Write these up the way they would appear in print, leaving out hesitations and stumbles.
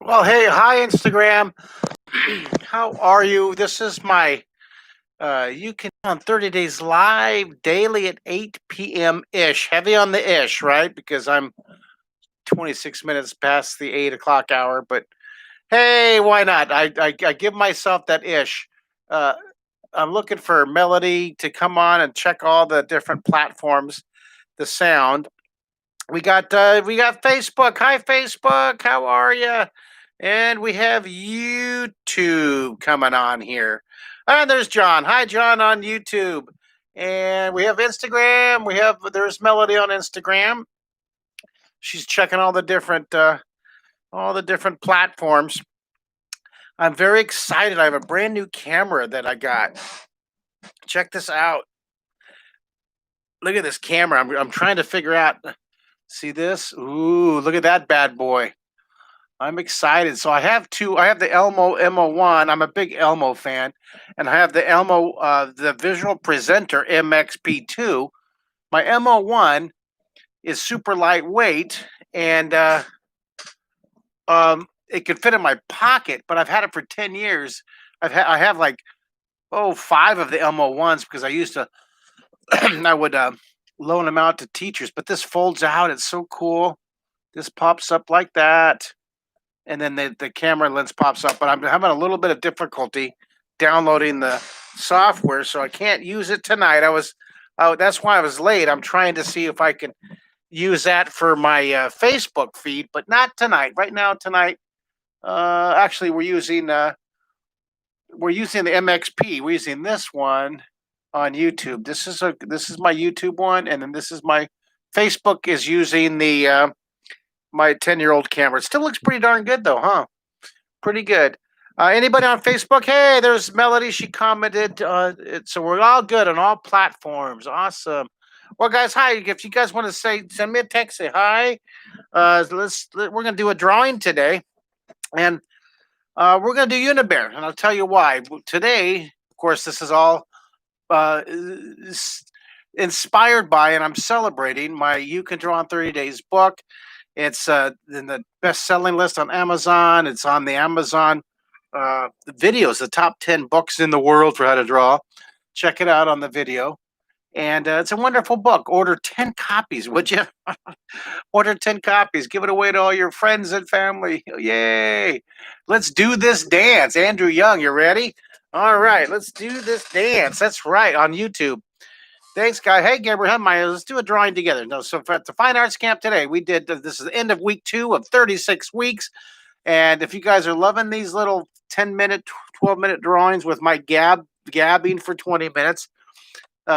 Well, hey, hi Instagram. How are you? This is my you can on 30 days live daily at 8 p.m. ish. Heavy on the ish, right? Because I'm 26 minutes past the 8 o'clock hour, but hey, why not? I give myself that ish. Uh I'm looking for Melody to come on and check all the different platforms, the sound. We got Facebook. Hi Facebook, how are you? And we have YouTube coming on here. And there's John. Hi John on YouTube. And we have Instagram. There's Melody on Instagram. She's checking all the different platforms. I'm very excited. I have a brand new camera that I got. Check this out. Look at this camera. I'm trying to figure out. See this? Ooh, look at that bad boy. I'm excited. So I have two. I have the Elmo MO1. I'm a big Elmo fan, and I have the Elmo, the Visual Presenter MXP2. My MO1 is super lightweight, and it could fit in my pocket. But I've had it for 10 years. I have like five of the MO1s because I used to I would loan them out to teachers. But this folds out. It's so cool. This pops up like that, and then the camera lens pops up. But I'm having a little bit of difficulty downloading the software, so I can't use it tonight. That's why I was late. I'm trying to see if I can use that for my Facebook feed, but not tonight. Right now, tonight, actually, we're using the MXP. We're using this one on YouTube. This is my YouTube one, and then this is my Facebook is using the my 10-year-old camera. It still looks pretty darn good though, huh? Pretty good. Anybody on Facebook? Hey, there's Melody. She commented. So we're all good on all platforms. Awesome. Well, guys, hi. If you guys want to send me a text. Say hi. We're gonna do a drawing today, and we're gonna do Unibear, and I'll tell you why. Today, of course, this is all inspired by, and I'm celebrating my You Can Draw in 30 Days book. It's in the best-selling list on Amazon. It's on the Amazon videos, the top 10 books in the world for how to draw. Check it out on the video. And it's a wonderful book. Order 10 copies, would you? Order 10 copies. Give it away to all your friends and family. Yay. Let's do this dance. Andrew Young, you ready? All right, let's do this dance. That's right, on YouTube. Thanks, guy. Hey, Gabriel, let's do a drawing together. No, so for the Fine Arts Camp today, we did this is the end of week 2 of 36 weeks. And if you guys are loving these little 10-minute, 12-minute drawings with my gabbing for 20 minutes,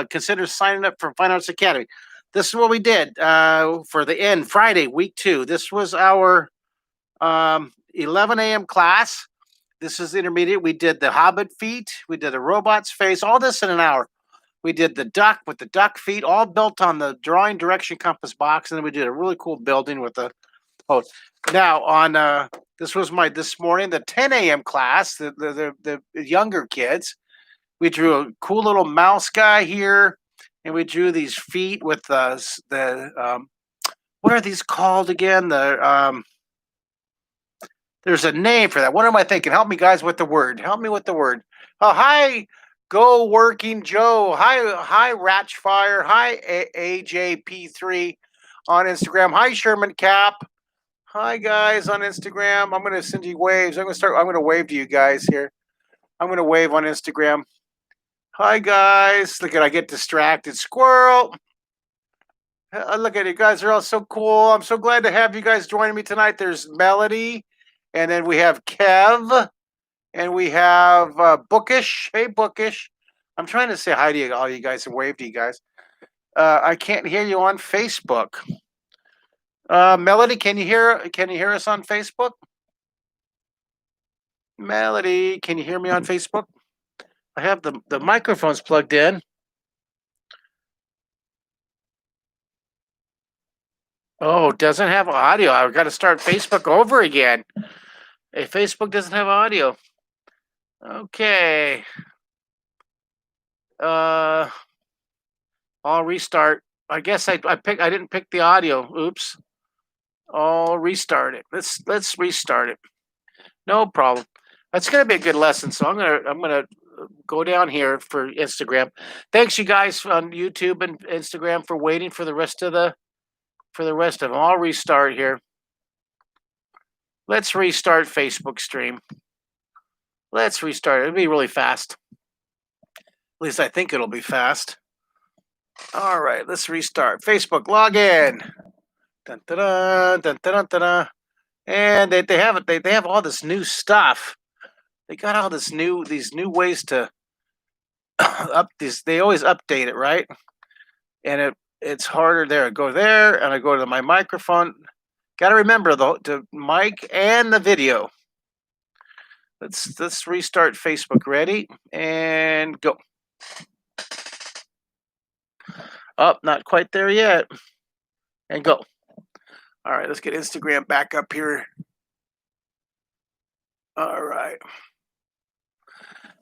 consider signing up for Fine Arts Academy. This is what we did for the end, Friday, week 2. This was our 11 a.m. class. This is intermediate. We did the Hobbit feet. We did the robot's face. All this in an hour. We did the duck with the duck feet, all built on the drawing direction compass box. And then we did a really cool building with the Now on this morning, the 10 a.m. class, the younger kids. We drew a cool little mouse guy here, and we drew these feet with what are these called again? There's a name for that. What am I thinking? Help me, guys, with the word. Help me with the word. Oh, hi, Go Working Joe. Hi, Ratchfire. Hi, AJP3 on Instagram. Hi, Sherman Cap. Hi, guys on Instagram. I'm going to send you waves. I'm going to wave to you guys here. I'm going to wave on Instagram. Hi, guys. Look at I get distracted. Squirrel. Look at you guys. Are all so cool. I'm so glad to have you guys joining me tonight. There's Melody. And then we have Kev. And we have Bookish. Hey, Bookish. I'm trying to say hi to all you guys and wave to you guys. I can't hear you on Facebook. Melody, can you hear us on Facebook? Melody, can you hear me on Facebook? I have the microphones plugged in. Oh, doesn't have audio. I've got to start Facebook over again. Hey, Facebook doesn't have audio. Okay. I'll restart. I guess I didn't pick the audio. Oops. I'll restart it. Let's restart it. No problem. That's gonna be a good lesson. So I'm gonna go down here for Instagram. Thanks, you guys on YouTube and Instagram for waiting for the rest of them. I'll restart here. Let's restart Facebook stream. Let's restart. It'll be really fast. At least I think it'll be fast. All right, let's restart. Facebook login. Dun, dun, dun, dun, dun, dun, dun. And they have it. They have all this new stuff. They got all these new ways to up these. They always update it, right? And it's harder there. I go there and I go to my microphone. Got to remember the mic and the video. Let's restart Facebook. Ready and go. Up, not quite there yet. And go. All right, let's get Instagram back up here. All right.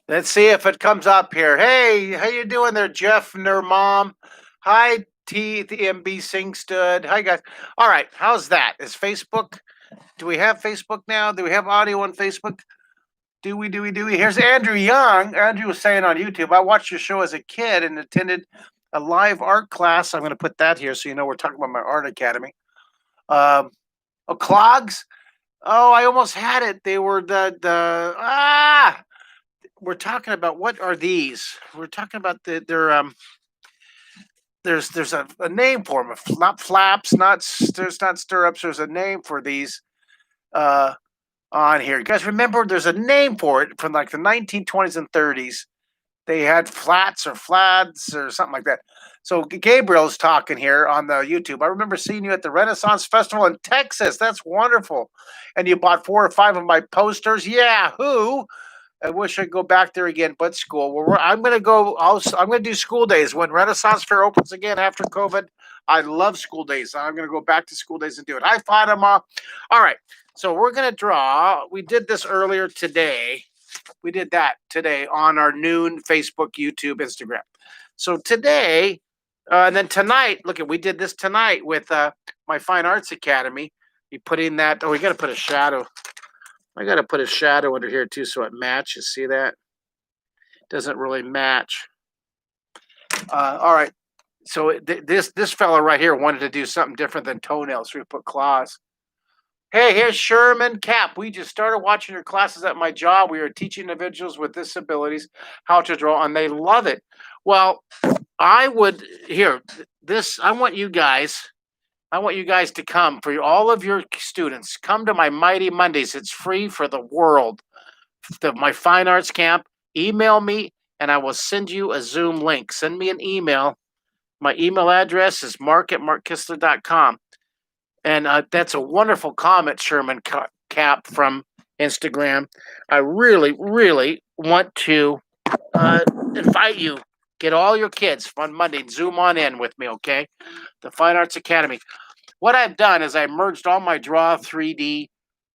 Let's see if it comes up here. Hey, how you doing there, Jeff and their mom? Hi, TMB Singstood. Hi, guys. All right, how's that? Is Facebook? Do we have Facebook now? Do we have audio on Facebook? Do we? Here's Andrew Young. Andrew was saying on YouTube, I watched your show as a kid and attended a live art class. I'm going to put that here so you know we're talking about my art academy. Clogs. Oh, I almost had it. They were we're talking about, what are these? We're talking about there's a name for them. Not flaps, there's not stirrups. There's a name for these on here. You guys remember there's a name for it from like the 1920s and 30s. They had flats or flats or something like that. So Gabriel's talking here on the YouTube. I remember seeing you at the Renaissance Festival in Texas. That's wonderful. And you bought 4 or 5 of my posters. Yeah, who? I wish I'd go back there again, but school. Well, I'm going to go. I'm going to do school days when Renaissance Fair opens again after COVID. I love school days. I'm going to go back to school days and do it. High five them all. All right. So we're going to draw. We did this earlier today. We did that today on our noon Facebook, YouTube, Instagram. So today, and then tonight, look at, we did this tonight with my Fine Arts Academy. You putting that. Oh, we got to put a shadow. I got to put a shadow under here too so it matches. See that? Doesn't really match. All right. So this fella right here wanted to do something different than toenails. So we put claws. Hey, here's Sherman Cap. We just started watching your classes at my job. We are teaching individuals with disabilities how to draw, and they love it. Well, I want you guys to come, for all of your students. Come to my Mighty Mondays. It's free for the world. My fine arts camp. Email me and I will send you a Zoom link. Send me an email. My email address is mark@markkistler.com. And that's a wonderful comment, Sherman Cap from Instagram. I really, really want to invite you. Get all your kids on Monday and Zoom on in with me, okay? The Fine Arts Academy. What I've done is I merged all my Draw 3D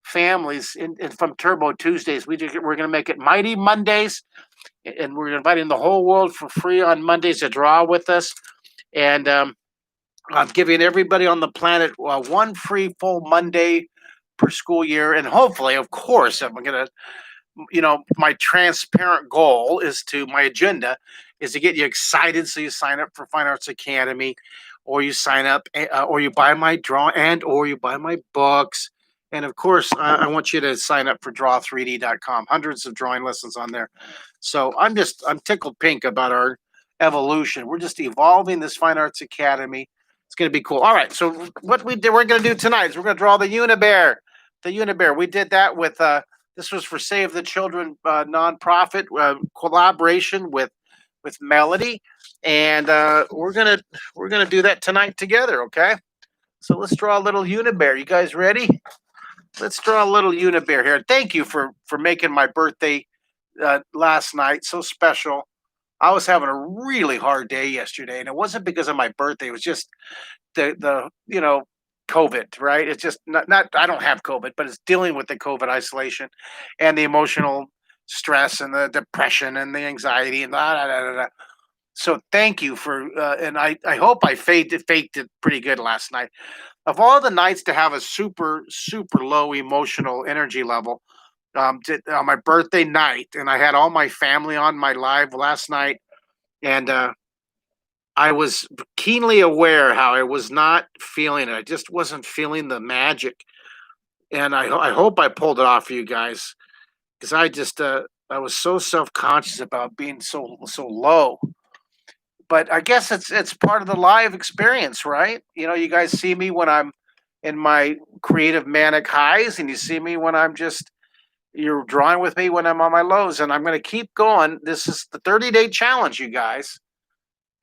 families in from Turbo Tuesdays. We're going to make it Mighty Mondays, and we're inviting the whole world for free on Mondays to draw with us. And I'm giving everybody on the planet one free full Monday per school year. And hopefully, of course, I'm going to, my transparent goal is my agenda is to get you excited. So you sign up for Fine Arts Academy, or you sign up, or you buy my or you buy my books. And of course, I want you to sign up for draw3d.com. Hundreds of drawing lessons on there. So I'm tickled pink about our evolution. We're just evolving this Fine Arts Academy. It's going to be cool. All right. So what we're going to do tonight is we're going to draw the Unibear. The Unibear. We did that with this was for Save the Children nonprofit collaboration with Melody, and we're gonna do that tonight together. Okay. So let's draw a little Unibear. You guys ready? Let's draw a little Unibear here. Thank you for making my birthday last night so special. I was having a really hard day yesterday, and it wasn't because of my birthday. It was just the COVID, right? It's just not I don't have COVID, but it's dealing with the COVID isolation and the emotional stress and the depression and the anxiety and So thank you for and I hope I faked it pretty good last night. Of all the nights to have a super low emotional energy level, on my birthday night, and I had all my family on my live last night, and I was keenly aware how I was not feeling it. I just wasn't feeling the magic, and I hope I pulled it off for you guys because I was so self conscious about being so low. But I guess it's part of the live experience, right? You guys see me when I'm in my creative manic highs, and you see me when you're drawing with me when I'm on my lows, and I'm going to keep going. This is the 30-day challenge, you guys.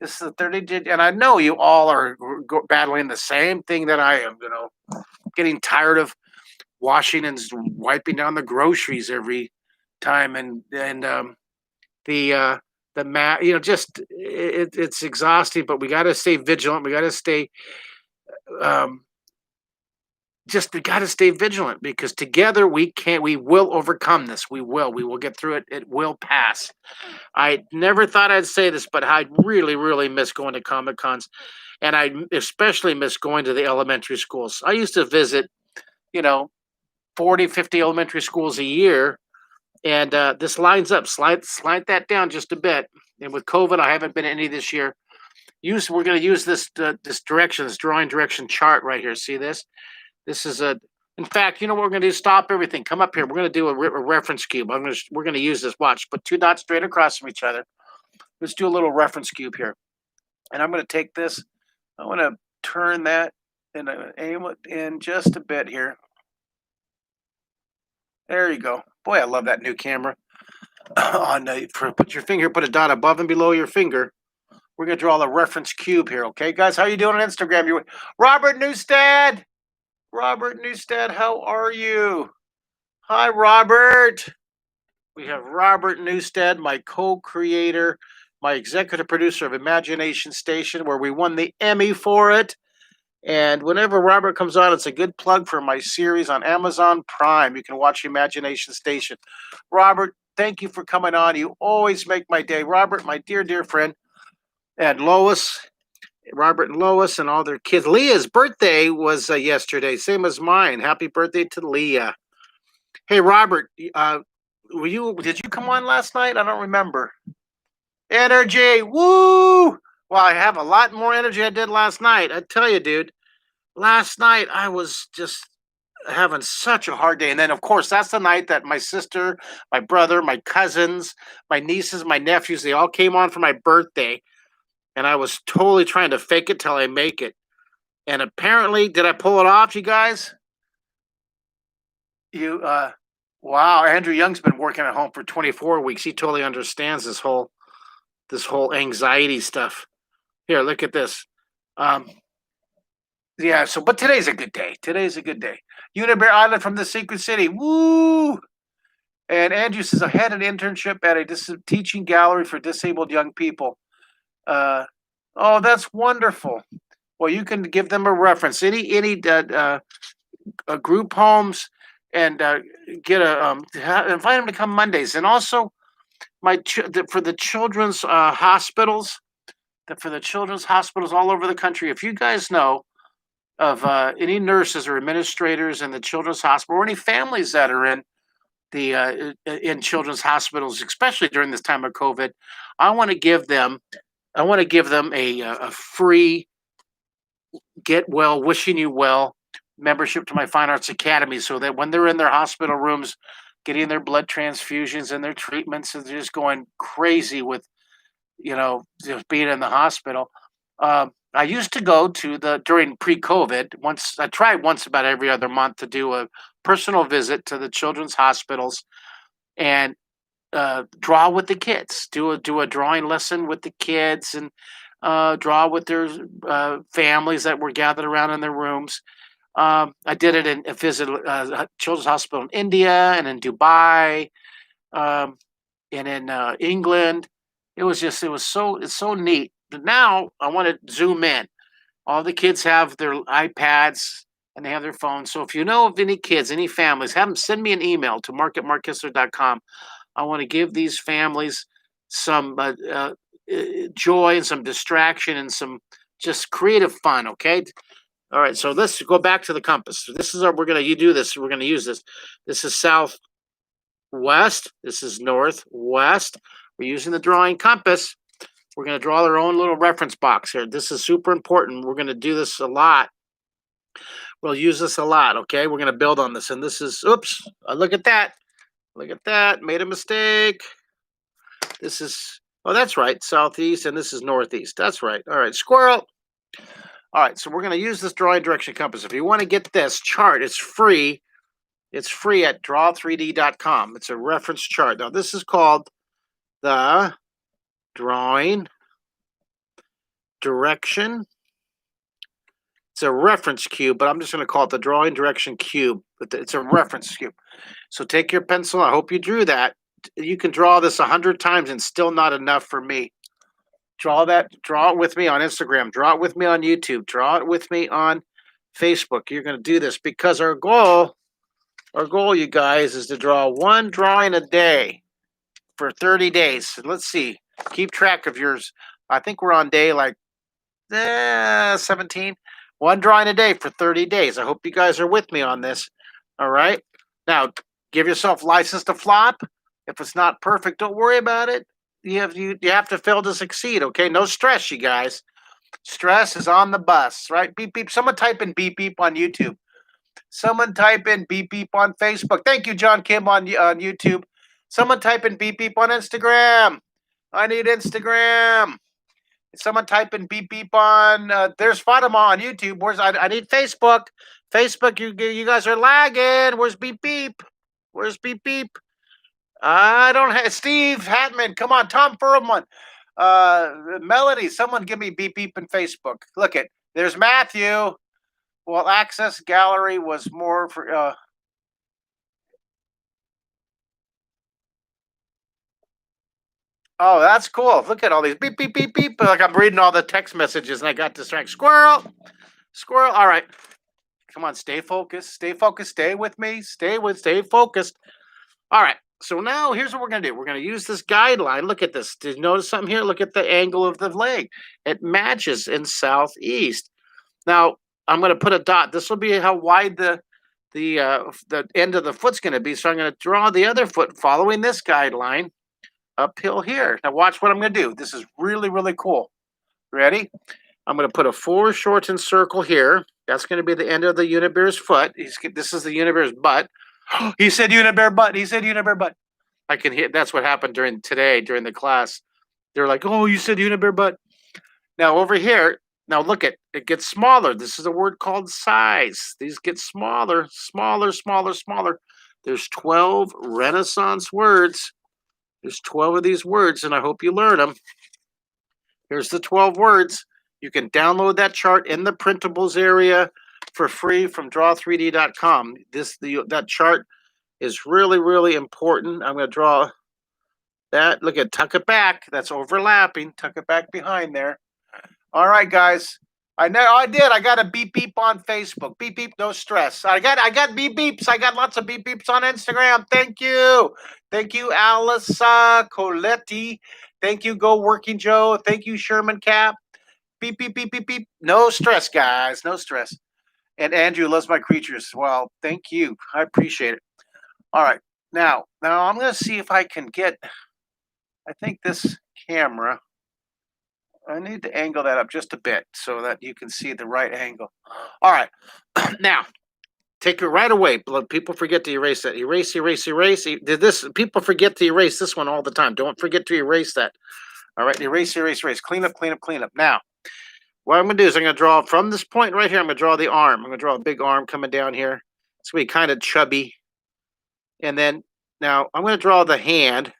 This is the 30-day, and I know you all are battling the same thing that I am. Getting tired of washing and wiping down the groceries every time, and the mat. Just it's exhausting. But we got to stay vigilant. We got to stay um, just we got to stay vigilant because together we will overcome this. We will get through it. It will pass. I never thought I'd say this, but I really, really miss going to Comic Cons, and I especially miss going to the elementary schools. I used to visit, you know, 40, 50 elementary schools a year, and this lines up. Slide that down just a bit. And with COVID, I haven't been to any this year. We're going to use this drawing direction chart right here. See this? This is a. In fact, you know what we're going to do? Stop everything. Come up here. We're going to do a reference cube. We're going to use this. Watch. Put two dots straight across from each other. Let's do a little reference cube here. And I'm going to take this. I want to turn that and aim it in just a bit here. There you go. Boy, I love that new camera. Put your finger, put a dot above and below your finger. We're going to draw the reference cube here. Okay, guys, how you doing on Instagram? You, Robert Newstead. Robert Newstead, how are you? Hi, Robert. We have Robert Newstead, my co-creator, my executive producer of Imagination Station, where we won the Emmy for it. And whenever Robert comes on, it's a good plug for my series on Amazon Prime. You can watch Imagination Station. Robert, thank you for coming on. You always make my day. Robert, my dear, dear friend, and Lois, Robert and Lois, and all their kids. Leah's birthday was yesterday, same as mine. Happy birthday to Leah. Hey, Robert, did you come on last night? I don't remember. Energy, woo! Well, I have a lot more energy I did last night. I tell you, dude. Last night I was just having such a hard day, and then of course that's the night that my sister, my brother, my cousins, my nieces, my nephews, they all came on for my birthday, and I was totally trying to fake it till I make it. And apparently, did I pull it off, you guys? You Wow, Andrew Young's been working at home for 24 weeks. He totally understands this whole anxiety stuff. Here, look at this. Um, yeah, but today's a good day. Today's a good day. Unibear Island from the Secret City. Woo! And Andrew says, I had an internship at a teaching gallery for disabled young people. Oh, that's wonderful. Well, you can give them a reference. Any group homes, and get invite them to come Mondays. And also, for the children's hospitals, for the children's hospitals all over the country. If you guys know of any nurses or administrators in the children's hospital, or any families that are in children's hospitals, especially during this time of COVID, I want to give them a free get well, wishing you well membership to my Fine Arts Academy, so that when they're in their hospital rooms, getting their blood transfusions and their treatments, and they're just going crazy with just being in the hospital. I used to go during pre-COVID. I tried once about every other month to do a personal visit to the children's hospitals and draw with the kids. Do a drawing lesson with the kids and draw with their families that were gathered around in their rooms. I did it in a visit children's hospital in India and in Dubai, and in England. It's so neat. But now I want to zoom in. All the kids have their iPads and they have their phones. So if you know of any kids, any families, have them send me an email to mark@markkistler.com. I want to give these families some joy and some distraction and some just creative fun. Okay. All right. So let's go back to the compass. This is we're going to use this. This is south west. This is northwest. We're using the drawing compass. We're going to draw our own little reference box here. This is super important. We're going to do this a lot. We'll use this a lot, okay? We're going to build on this. And this is, oops, look at that. Look at that. Made a mistake. This is, oh, that's right, southeast, and this is northeast. That's right. All right, squirrel. All right, so we're going to use this drawing direction compass. If you want to get this chart, it's free. It's free at draw3d.com. It's a reference chart. Now, this is called the drawing direction. It's a reference cube, but I'm just going to call it the drawing direction cube. But it's a reference cube. So take your pencil. I hope you drew that. You can draw this 100 times and still not enough for me. Draw that. Draw it with me on Instagram. Draw it with me on YouTube. Draw it with me on Facebook. You're going to do this because our goal, you guys, is to draw one drawing a day for 30 days. Let's see. Keep track of yours. I think we're on day like 17. One drawing a day for 30 days. I hope you guys are with me on this. All right. Now, give yourself license to flop. If it's not perfect, don't worry about it. You have to fail to succeed, okay? No stress, you guys. Stress is on the bus, right? Beep, beep. Someone type in beep, beep on YouTube. Someone type in beep, beep on Facebook. Thank you, John Kim on YouTube. Someone type in beep, beep on Instagram. I need Instagram. Someone type in beep, beep on, there's Fatima on YouTube. I need Facebook. Facebook, you guys are lagging. Where's beep, beep? Where's beep, beep? I don't have Steve Hatman. Come on, Tom Furman. Melody, someone give me beep beep in Facebook. Look at there's Matthew. Well, access gallery was more for oh, that's cool. Look at all these beep beep beep beep. Like I'm reading all the text messages and I got distracted. Squirrel. Squirrel. All right. Come on, stay focused. Stay focused. Stay with me. Stay focused. All right. So now here's what we're going to do. We're going to use this guideline. Look at this. Did you notice something here? Look at the angle of the leg. It matches in southeast. Now, I'm going to put a dot. This will be how wide the end of the foot's going to be. So I'm going to draw the other foot following this guideline uphill here. Now watch what I'm going to do. This is really, really cool. Ready? I'm going to put a foreshortened circle here. That's going to be the end of the Unibear's foot. This is the Unibear's butt. He said Unibear butt. He said Unibear butt. I can hear. That's what happened during the class. They're like, "Oh, you said Unibear butt." Now over here, now look at it gets smaller. This is a word called size. These get smaller, smaller, smaller, smaller. There's 12 Renaissance words. There's 12 of these words, and I hope you learn them. Here's the 12 words. You can download that chart in the printables area for free from draw3d.com. That chart is really, really important. I'm going to draw that. Look at tuck it back. That's overlapping. Tuck it back behind there. All right, guys. I know I did. I got a beep beep on Facebook. Beep beep, no stress. I got beep beeps. I got lots of beep beeps on Instagram. Thank you. Thank you, Alissa Coletti. Thank you, Go Working Joe. Thank you, Sherman Cap. Beep beep beep beep beep. No stress, guys. No stress. And Andrew loves my creatures. Well, thank you. I appreciate it. All right. Now I'm going to see if I can get, I think this camera, I need to angle that up just a bit so that you can see the right angle. All right. Now, take it right away. People forget to erase that. Erase, erase, erase. People forget to erase this one all the time. Don't forget to erase that. All right. Erase, erase, erase. Clean up, clean up, clean up. Now, what I'm going to do is I'm going to draw from this point right here. I'm going to draw the arm. I'm going to draw a big arm coming down here. It's going to be kind of chubby. And then now I'm going to draw the hand.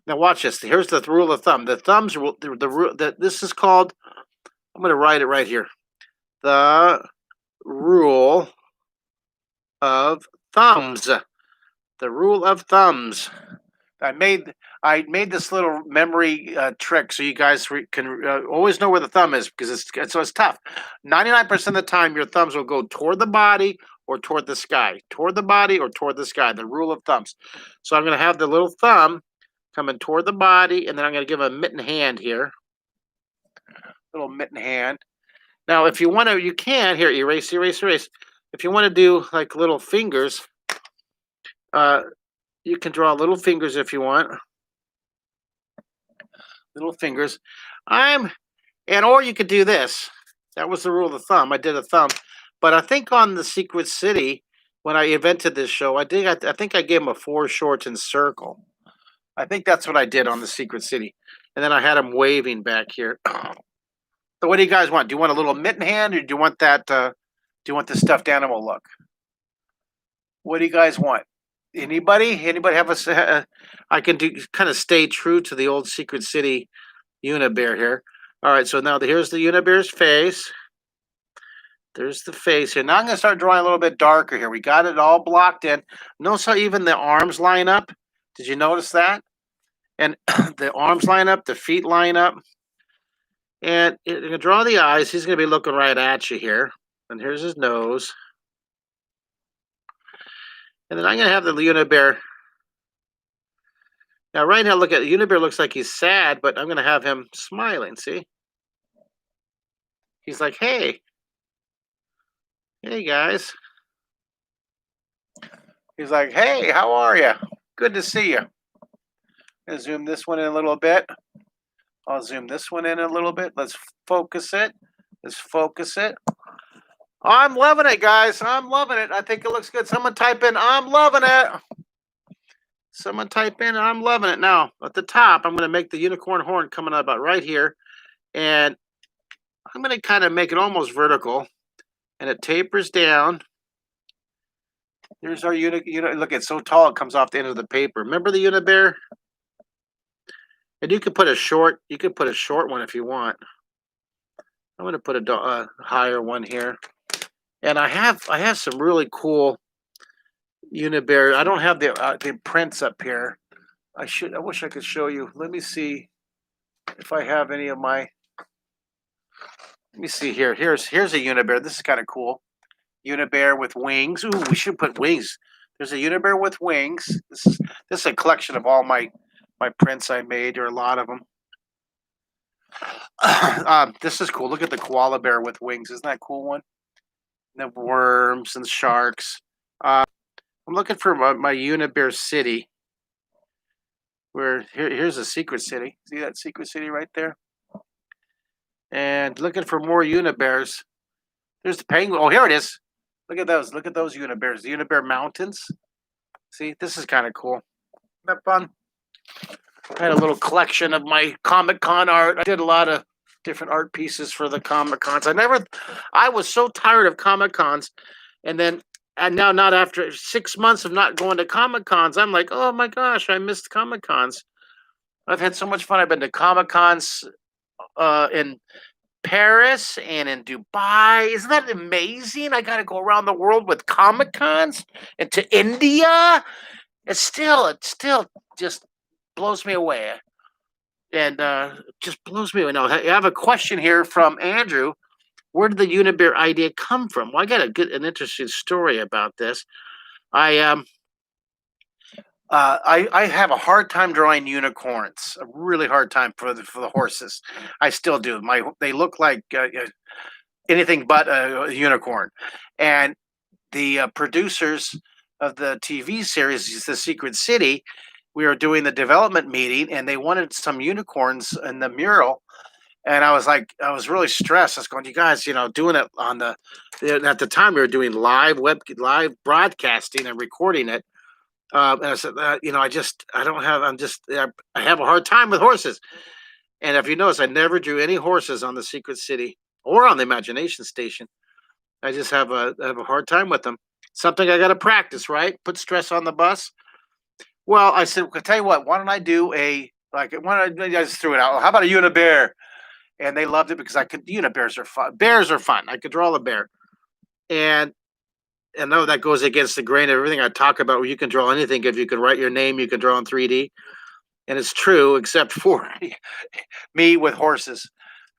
Now watch this. Here's the rule of thumb. The thumbs rule. This is called. I'm going to write it right here. The rule of thumbs. The rule of thumbs. I made this little memory trick so you guys can always know where the thumb is because it's tough. 99% of the time, your thumbs will go toward the body or toward the sky. Toward the body or toward the sky. The rule of thumbs. So I'm going to have the little thumb coming toward the body, and then I'm going to give a mitten hand here. Little mitten hand. Now, if you want to, you can here erase, erase, erase. If you want to do like little fingers, You can draw little fingers if you want. Little fingers. I'm and or you could do this. That was the rule of the thumb. I did a thumb. But I think on the Secret City, when I invented this show, I think I gave him a foreshortened circle. I think that's what I did on the Secret City. And then I had him waving back here. So what do you guys want? Do you want a little mitten hand or do you want that do you want the stuffed animal look? What do you guys want? Anybody? Anybody have I can do kind of stay true to the old Secret City Unibear here. All right, so now here's the Unibear's face. There's the face here. Now I'm going to start drawing a little bit darker here. We got it all blocked in. Notice how even the arms line up? Did you notice that? And the arms line up, the feet line up. And you're going to draw the eyes. He's going to be looking right at you here. And here's his nose. And then I'm going to have the Unibear. Now, right now, look at Unibear looks like he's sad, but I'm going to have him smiling. See? He's like, hey. Hey, guys. He's like, hey, how are you? Good to see you. I'm going to zoom this one in a little bit. I'll zoom this one in a little bit. Let's focus it. Let's focus it. I'm loving it, guys. I'm loving it. I think it looks good. Someone type in, I'm loving it. Someone type in, I'm loving it. Now, at the top, I'm going to make the unicorn horn coming up about right here. And I'm going to kind of make it almost vertical. And it tapers down. Here's our look, it's so tall it comes off the end of the paper. Remember the Unibear? And you could put a short one if you want. I'm going to put a higher one here. And I have some really cool Unibear. I don't have the prints up here. I wish I could show you. Let me see if I have any of my. Let me see here. Here's a Unibear. This is kind of cool. Unibear with wings. Ooh, we should put wings. There's a Unibear with wings. This is a collection of all my prints I made, or a lot of them. This is cool. Look at the koala bear with wings. Isn't that a cool one? And the worms and sharks. I'm looking for my Unibear city. Here's a secret city. See that secret city right there? And looking for more Unibears. There's the penguin. Oh, here it is. Look at those. Look at those Unibears. The Unibear Mountains. See, this is kind of cool. Isn't that fun? I had a little collection of my Comic-Con art. I did a lot of different art pieces for the Comic-Cons. I was so tired of Comic-Cons. And now not after 6 months of not going to Comic-Cons, I'm like, oh my gosh, I missed Comic-Cons. I've had so much fun. I've been to Comic-Cons in Paris and in Dubai. Isn't that amazing? I got to go around the world with Comic-Cons and to India. It still just blows me away. And just blows me away. Now, I have a question here from Andrew. Where did the Unibear idea come from? Well, I got an interesting story about this. I have a hard time drawing unicorns. A really hard time for the horses. I still do. They look like anything but a unicorn. And the producers of the TV series, The Secret City, we were doing the development meeting, and they wanted some unicorns in the mural. And I was really stressed. I was going, you guys, doing it on at the time we were doing live broadcasting and recording it. And I said, I have a hard time with horses. And if you notice, I never drew any horses on the Secret City or on the Imagination Station. I just have a hard time with them. Something I got to practice, right? Put stress on the bus. Well, I said, I'll tell you what, why don't I do I just threw it out. How about a Unibear? And they loved it because Unibears are fun. Bears are fun. I could draw a bear. And no, that goes against the grain of everything I talk about, where you can draw anything. If you can write your name, you can draw in 3D. And it's true, except for me with horses.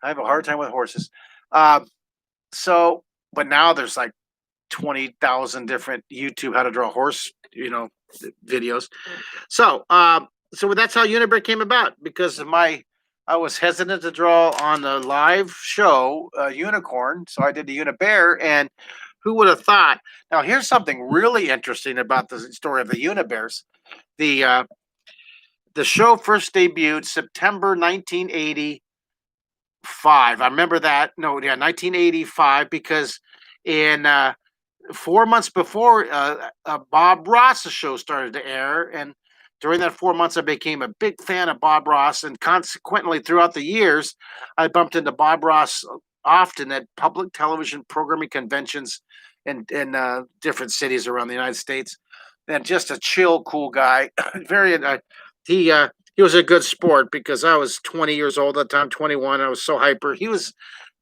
I have a hard time with horses. But now there's like 20,000 different YouTube how to draw horse, videos. So that's how Unibear came about, because I was hesitant to draw on a live show unicorn, so I did the Unibear, and Who would have thought? Now, here's something really interesting about the story of the Unibears. The uh, the show first debuted September 1985. I remember that. No, yeah, 1985 because in 4 months before Bob Ross's show started to air, and during that 4 months, I became a big fan of Bob Ross, and consequently, throughout the years, I bumped into Bob Ross often at public television programming conventions in different cities around the United States. And just a chill, cool guy. Very, he uh, he was a good sport because I was 20 years old at the time, 21. I was so hyper. He was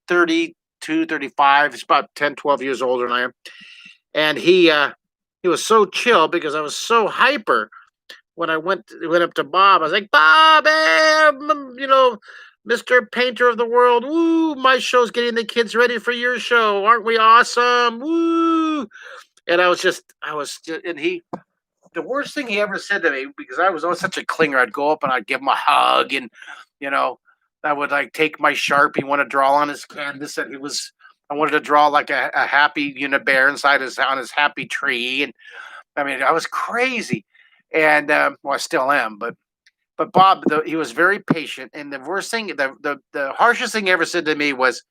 32, 35. He's about 10, 12 years older than I am, and he was so chill because I was so hyper. When I went up to Bob, I was like, Bob, Mr. Painter of the World, woo! My show's getting the kids ready for your show. Aren't we awesome? Woo! And and the worst thing he ever said to me, because I was always such a clinger, I'd go up and I'd give him a hug, and you know, I would like take my Sharpie, want to draw on his canvas that I wanted to draw like a happy Unibear inside on his happy tree, and I mean, I was crazy, and well, I still am, but Bob, he was very patient, and the worst thing, the harshest thing he ever said to me was,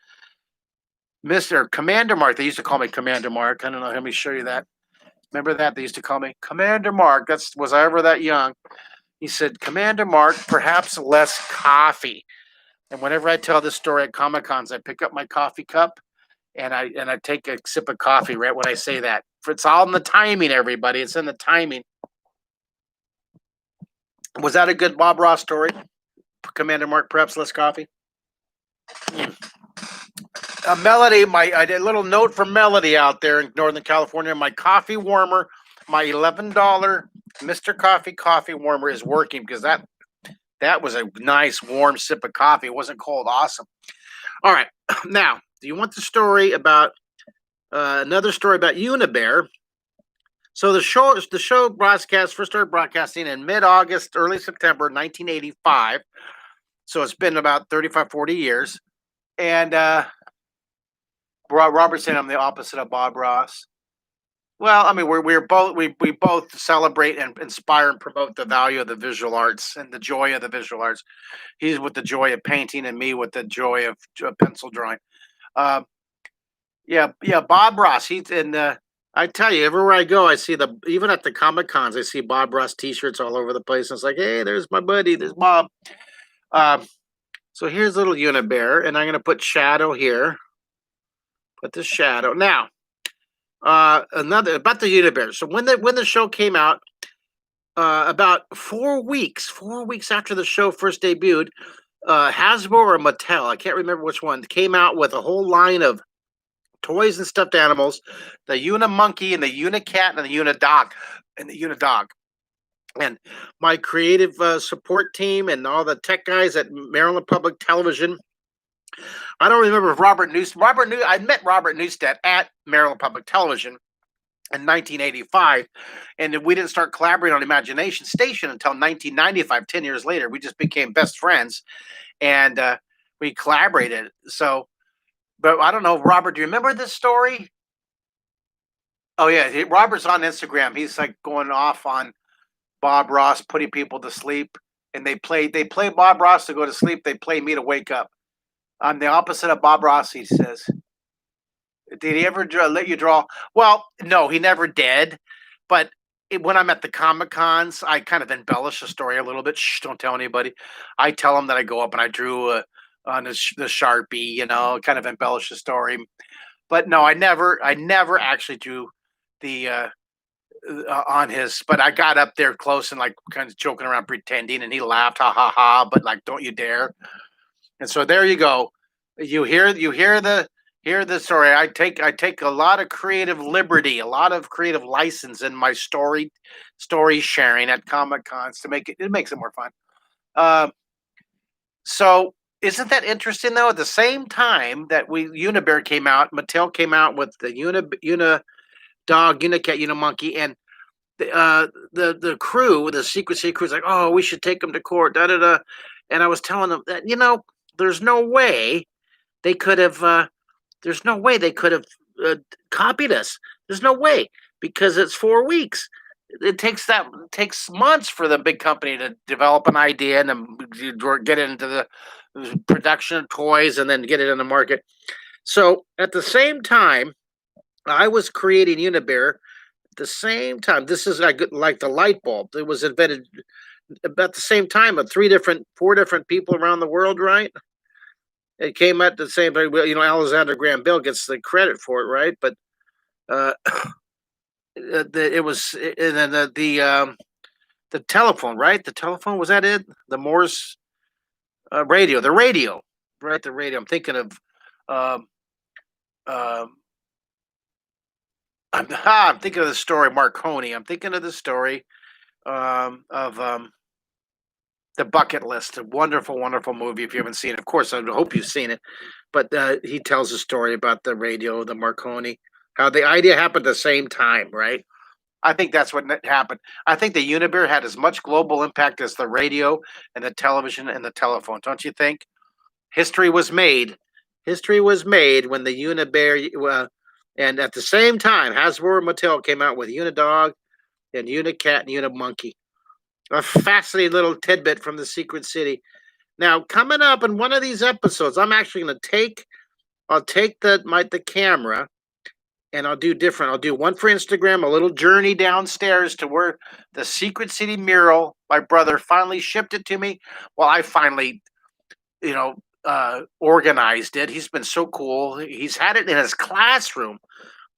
Mister Commander Mark. They used to call me Commander Mark. I don't know. Let me show you that. Remember that they used to call me Commander Mark. Was I ever that young? He said, Commander Mark, perhaps less coffee. And whenever I tell this story at Comic Cons, I pick up my coffee cup and I take a sip of coffee right when I say that. It's all in the timing, everybody. It's in the timing. Was that a good Bob Ross story? Commander Mark, perhaps less coffee. Melody, I did a little note for Melody out there in Northern California. My coffee warmer, my $11 Mr. Coffee warmer is working because that was a nice warm sip of coffee. It wasn't cold. Awesome. All right. Now, do you want the story about another story about Unibear? So the show first started broadcasting in mid-August, early September 1985. So it's been about 35, 40 years. And Robert saying I'm the opposite of Bob Ross. Well, I mean, we both celebrate and inspire and promote the value of the visual arts and the joy of the visual arts. He's with the joy of painting, and me with the joy of pencil drawing. Yeah, Bob Ross. He's in. I tell you, everywhere I go, I see even at the Comic Cons, I see Bob Ross T-shirts all over the place. And it's like, hey, there's my buddy, there's Bob. So here's little Unibear, and I'm going to put shadow here. Put the shadow now. Another about the Unibear. So when the show came out, about 4 weeks after the show first debuted, Hasbro or Mattel, I can't remember which one, came out with a whole line of toys and stuffed animals, the Unimonkey and the Unicat and the Unidog. And my creative support team and all the tech guys at Maryland Public Television. I don't remember if I met Robert Newstead at Maryland Public Television in 1985, and we didn't start collaborating on Imagination Station until 1995, 10 years later. We just became best friends, and we collaborated. So, but I don't know, Robert, do you remember this story? Oh, yeah, Robert's on Instagram. He's like going off on Bob Ross putting people to sleep, and they play Bob Ross to go to sleep. They play me to wake up. I'm the opposite of Bob Ross, he says. Did he ever let you draw? Well, no, he never did. But when I'm at the Comic Cons, I kind of embellish the story a little bit. Shh, don't tell anybody. I tell them that I go up and I drew on the Sharpie, kind of embellish the story. But no, I never actually drew the on his. But I got up there close and like kind of joking around, pretending, and he laughed, ha ha ha. But like, don't you dare. And so there you go. You hear the story. I take a lot of creative liberty, a lot of creative license in my story sharing at Comic Cons to make it makes it more fun. So isn't that interesting though? At the same time that Unibear came out, Mattel came out with the Unidog, Unicat, Unimonkey, and the crew, the secrecy crew, is like, oh, we should take them to court, da da da. And I was telling them that there's no way they could have. There's no way they could have uh, copied us. There's no way because it's 4 weeks. It takes months for the big company to develop an idea and then get it into the production of toys and then get it in the market. So at the same time, I was creating Unibear. At the same time, this is like the light bulb. It was invented about the same time of four different people around the world, right? It came at the same time. Well, Alexander Graham Bell gets the credit for it, right? But uh, it was, and then the telephone, right? The telephone, was that it? The Morse radio, the radio, right? The radio. I'm thinking of. Um, um, I'm thinking of the story Marconi. I'm thinking of the story of the Bucket List, a wonderful, wonderful movie. If you haven't seen it, of course, I hope you've seen it. But he tells a story about the radio, the Marconi, how the idea happened at the same time, right? I think that's what happened. I think the Unibear had as much global impact as the radio and the television and the telephone. Don't you think? History was made. History was made when the Unibear, and at the same time, Hasbro and Mattel came out with Unidog and Unicat and Unimonkey. A fascinating little tidbit from the Secret City. Now, coming up in one of these episodes, I'm actually going to I'll take the camera and I'll do different. I'll do one for Instagram, a little journey downstairs to where the Secret City mural, my brother finally shipped it to me. Well, I finally, organized it. He's been so cool. He's had it in his classroom,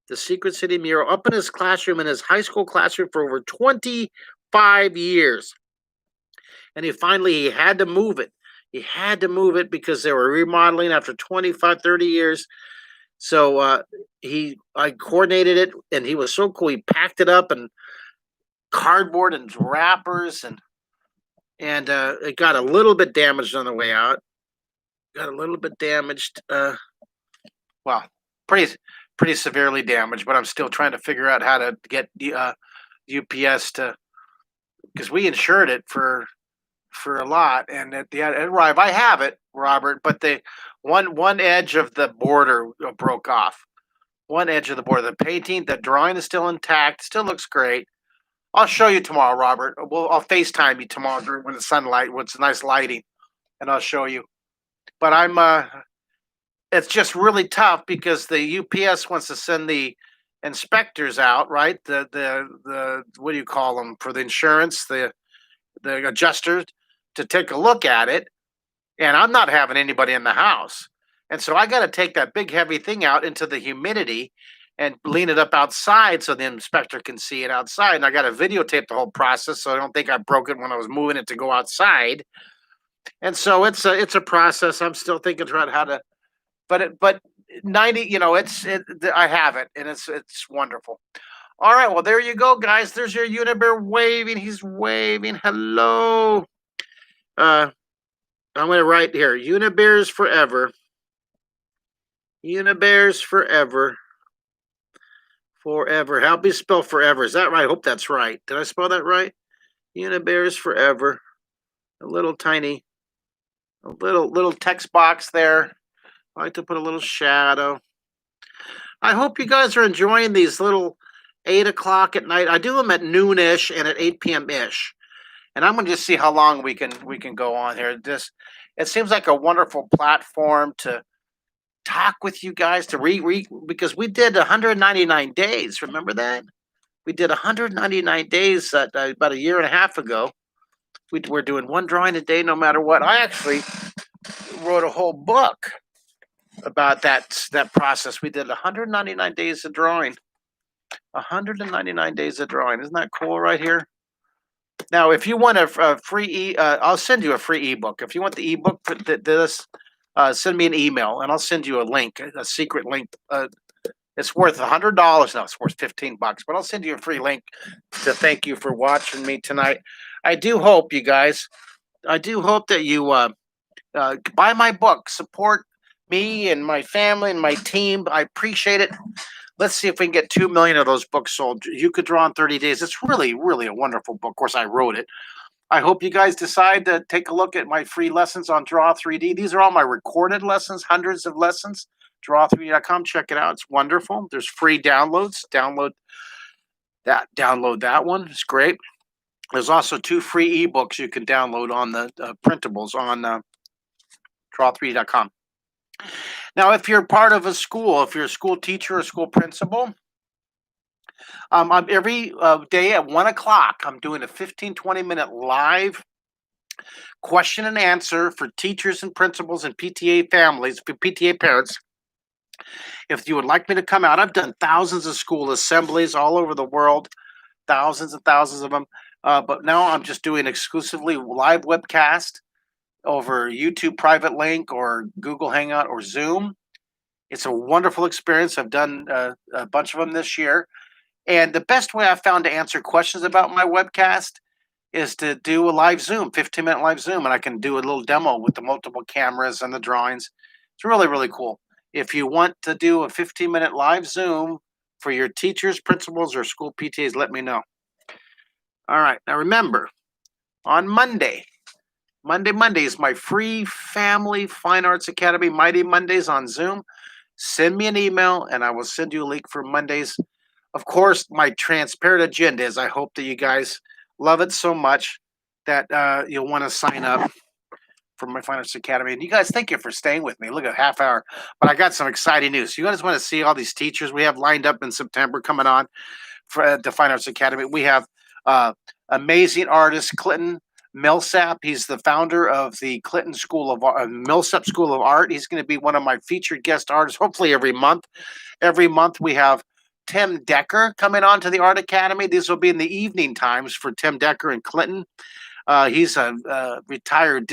the Secret City mural, up in his classroom, in his high school classroom for over 25 years. And he had to move it. He had to move it because they were remodeling after 25, 30 years. So I coordinated it, and he was so cool. He packed it up and cardboard and wrappers, and it got a little bit damaged on the way out. Got a little bit damaged. Well, pretty severely damaged, but I'm still trying to figure out how to get UPS to, because we insured it for a lot, and it arrived. I have it, Robert, but the one edge of the border broke off. One edge of the border. The painting, the drawing is still intact. Still looks great. I'll show you tomorrow, Robert. I'll FaceTime you tomorrow when the sunlight, when it's nice lighting, and I'll show you. But it's just really tough because the UPS wants to send the inspectors out, right? The what do you call them for the insurance? The adjusters to take a look at it, and I'm not having anybody in the house. And so I got to take that big heavy thing out into the humidity and lean it up outside so the inspector can see it outside. And I got to videotape the whole process so I don't think I broke it when I was moving it to go outside. And so it's a process. I'm still thinking about how to, but 90, I have it, and it's wonderful. All right, well, there you go, guys. There's your Unibear waving. He's waving. Hello. I'm going to write here, Unibears forever. Unibears forever. Forever. Help me spell forever. Is that right? I hope that's right. Did I spell that right? Unibears forever. A little text box there. I like to put a little shadow. I hope you guys are enjoying these little 8 o'clock at night. I do them at noonish and at 8 p.m. ish. And I'm going to just see how long we can go on here. It seems like a wonderful platform to talk with you guys, to because we did 199 days. Remember that? We did 199 days about a year and a half ago. We're doing one drawing a day no matter what. I actually wrote a whole book about that process. We did 199 days of drawing. 199 days of drawing. Isn't that cool right here? Now, if you want a free I'll send you a free ebook. If you want the ebook for this, send me an email and I'll send you a link, a secret link. It's worth $100. No, it's worth $15, but I'll send you a free link to thank you for watching me tonight. I do hope, you guys, that you buy my book, support me and my family and my team. I appreciate it. Let's see if we can get 2 million of those books sold. You Could Draw in 30 Days. It's really, really a wonderful book. Of course, I wrote it. I hope you guys decide to take a look at my free lessons on Draw 3D. These are all my recorded lessons, hundreds of lessons, Draw3D.com. Check it out. It's wonderful. There's free downloads. Download that one. It's great. There's also 2 free ebooks you can download on the printables on Draw3D.com. Now, if you're part of a school, if you're a school teacher or school principal, I'm every day at 1 o'clock, I'm doing a 15-20 minute live question and answer for teachers and principals and PTA families, for PTA parents. If you would like me to come out, I've done thousands of school assemblies all over the world, thousands and thousands of them. But now I'm just doing exclusively live webcast over YouTube private link or Google Hangout or Zoom. It's a wonderful experience. I've done a bunch of them this year. And the best way I've found to answer questions about my webcast is to do a live Zoom, 15-minute live Zoom, and I can do a little demo with the multiple cameras and the drawings. It's really, really cool. If you want to do a 15-minute live Zoom for your teachers, principals, or school PTAs, let me know. All right. Now remember, on Monday is my free Family Fine Arts Academy Mighty Mondays on Zoom. Send me an email and I will send you a link for Mondays. Of course, my transparent agenda is I hope that you guys love it so much that you'll want to sign up for my Fine Arts Academy. And you guys, thank you for staying with me. Look at half hour. But I got some exciting news. You guys want to see all these teachers we have lined up in September coming on for the Fine Arts Academy. We have amazing artist Clinton Millsap. He's the founder of the Clinton School of Millsap School of Art. He's going to be one of my featured guest artists, hopefully every month. Every month we have Tim Decker coming on to the Art Academy. These will be in the evening times for Tim Decker and Clinton. He's a retired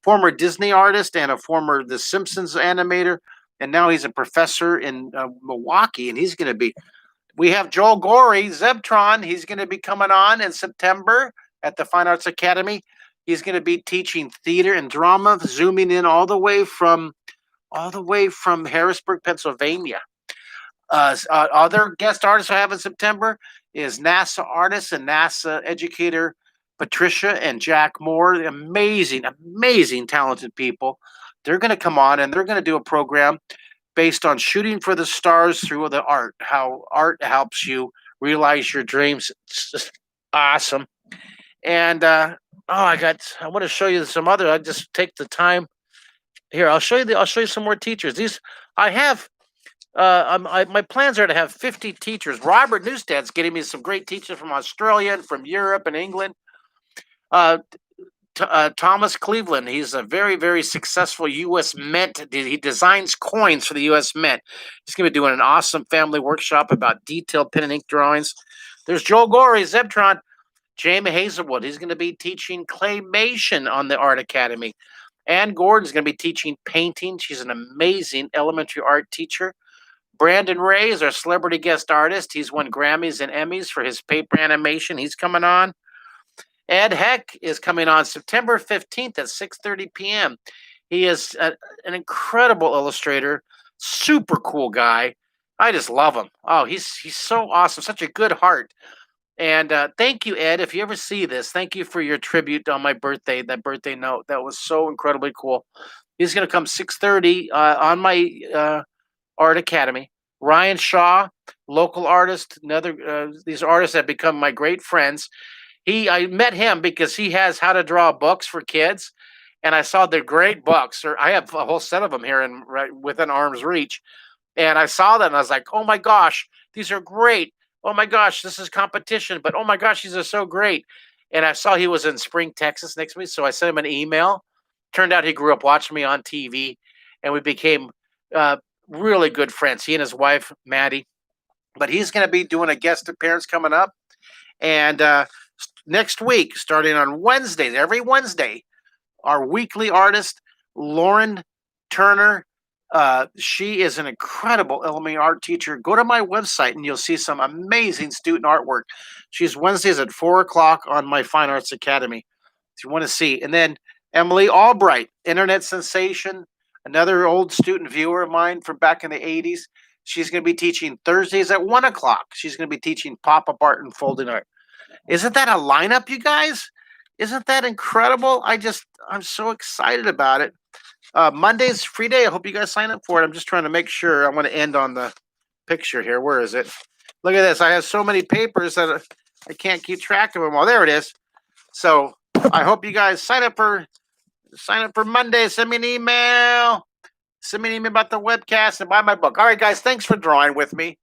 former Disney artist and a former The Simpsons animator. And now he's a professor in Milwaukee. And he's going to be, we have Joel Gorey, Zebtron. He's going to be coming on in September at the Fine Arts Academy. He's going to be teaching theater and drama, zooming in all the way from Harrisburg, Pennsylvania. Other guest artists I have in September is NASA artist and NASA educator Patricia and Jack Moore. Amazing, amazing, talented people. They're going to come on and they're going to do a program based on shooting for the stars through the art, how art helps you realize your dreams. It's just awesome. And I want to show you some other. I just take the time here. I'll show you some more teachers. These I have. My plans are to have 50 teachers. Robert Newstad's getting me some great teachers from Australia and from Europe and England. Thomas Cleveland, he's a very, very successful U.S. Mint. He designs coins for the U.S. Mint. He's going to be doing an awesome family workshop about detailed pen and ink drawings. There's Joel Gorey, Zebtron. Jamie Hazelwood, he's going to be teaching claymation on the Art Academy. Ann Gordon's going to be teaching painting. She's an amazing elementary art teacher. Brandon Ray is our celebrity guest artist. He's won Grammys and Emmys for his paper animation. He's coming on. Ed Heck is coming on September 15th at 6:30 p.m. He is an incredible illustrator, super cool guy. I just love him. Oh, he's so awesome, such a good heart. And thank you, Ed. If you ever see this, thank you for your tribute on my birthday, that birthday note. That was so incredibly cool. He's going to come 6:30 on my Art Academy. Ryan Shaw, local artist, another these artists have become my great friends. I met him because he has how to draw books for kids, and I saw the great books. Or I have a whole set of them here right within arm's reach, and I saw them and I was like, oh my gosh, these are great. Oh my gosh, this is competition, but oh my gosh, these are so great. And I saw he was in Spring, Texas next to me, so I sent him an email. Turned out he grew up watching me on TV, and we became really good friends. He and his wife, Maddie. But he's going to be doing a guest appearance coming up. And next week, starting on Wednesdays, every Wednesday, our weekly artist, Lauren Turner, she is an incredible elementary art teacher. Go to my website and you'll see some amazing student artwork. She's Wednesdays at 4 o'clock on my Fine Arts Academy, if you want to see. And then Emily Albright, internet sensation, another old student viewer of mine from back in the 80s. She's going to be teaching Thursdays at 1 o'clock. She's going to be teaching pop-up art and folding art. Isn't that a lineup, you guys? Isn't that incredible? I'm so excited about it. Monday's free day. I hope you guys sign up for it. I'm just trying to make sure. I want to end on the picture here. Where is it? Look at this. I have so many papers that I can't keep track of them all. There it is. So I hope you guys sign up for Monday. Send me an email. Send me an email about the webcast and buy my book. All right, guys. Thanks for drawing with me.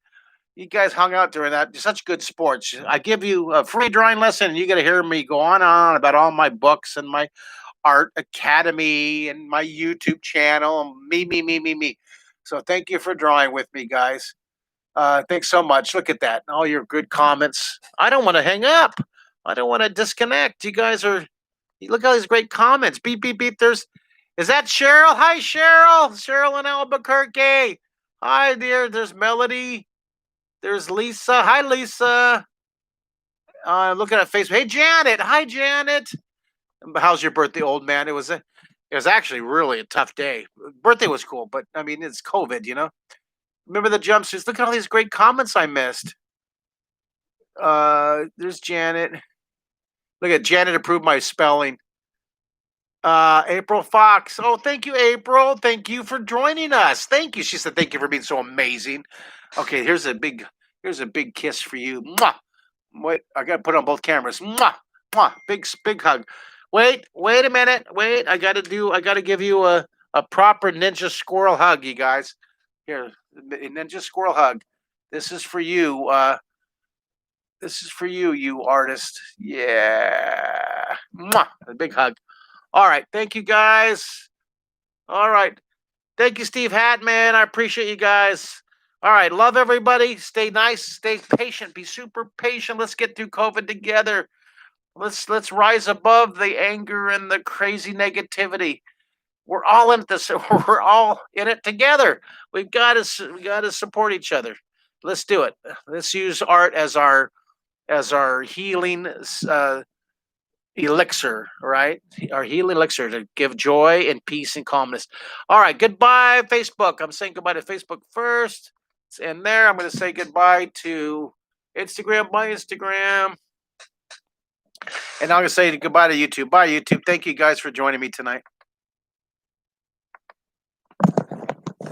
You guys hung out during that. You're such good sports. I give you a free drawing lesson, and you got to hear me go on and on about all my books and my art academy and my YouTube channel. Me. So thank you for drawing with me, guys. Thanks so much. Look at that. All your good comments. I don't want to hang up. I don't want to disconnect. You guys are, look at all these great comments. Beep, beep, beep. Is that Cheryl? Hi, Cheryl. Cheryl in Albuquerque. Hi, dear. There's Melody. There's Lisa. Hi, Lisa. Looking at Facebook. Hey, Janet. Hi, Janet. How's your birthday, old man? It was actually really a tough day. Birthday was cool, but I mean, it's COVID, you know. Remember the jumpsuits? Look at all these great comments I missed. There's Janet. Look at Janet approved my spelling. April Fox. Oh, thank you, April. Thank you for joining us. Thank you. She said, "Thank you for being so amazing." Okay, here's a big kiss for you. Mwah. Wait, I gotta put on both cameras. Mwah. Mwah. Big hug. Wait a minute. Wait, I gotta give you a proper ninja squirrel hug, you guys. Here, a ninja squirrel hug. This is for you. This is for you, you artist. Yeah. Mwah. A big hug. All right. Thank you, guys. All right. Thank you, Steve Hatman. I appreciate you guys. All right. Love everybody. Stay nice. Stay patient. Be super patient. Let's get through COVID together. Let's rise above the anger and the crazy negativity. We're all in this. We're all in it together. We got to support each other. Let's do it. Let's use art as our healing elixir, right? Our healing elixir to give joy and peace and calmness. All right, goodbye, Facebook. I'm saying goodbye to Facebook first. It's in there. I'm going to say goodbye to Instagram. Bye, Instagram. And I'm going to say goodbye to YouTube. Bye, YouTube. Thank you guys for joining me tonight.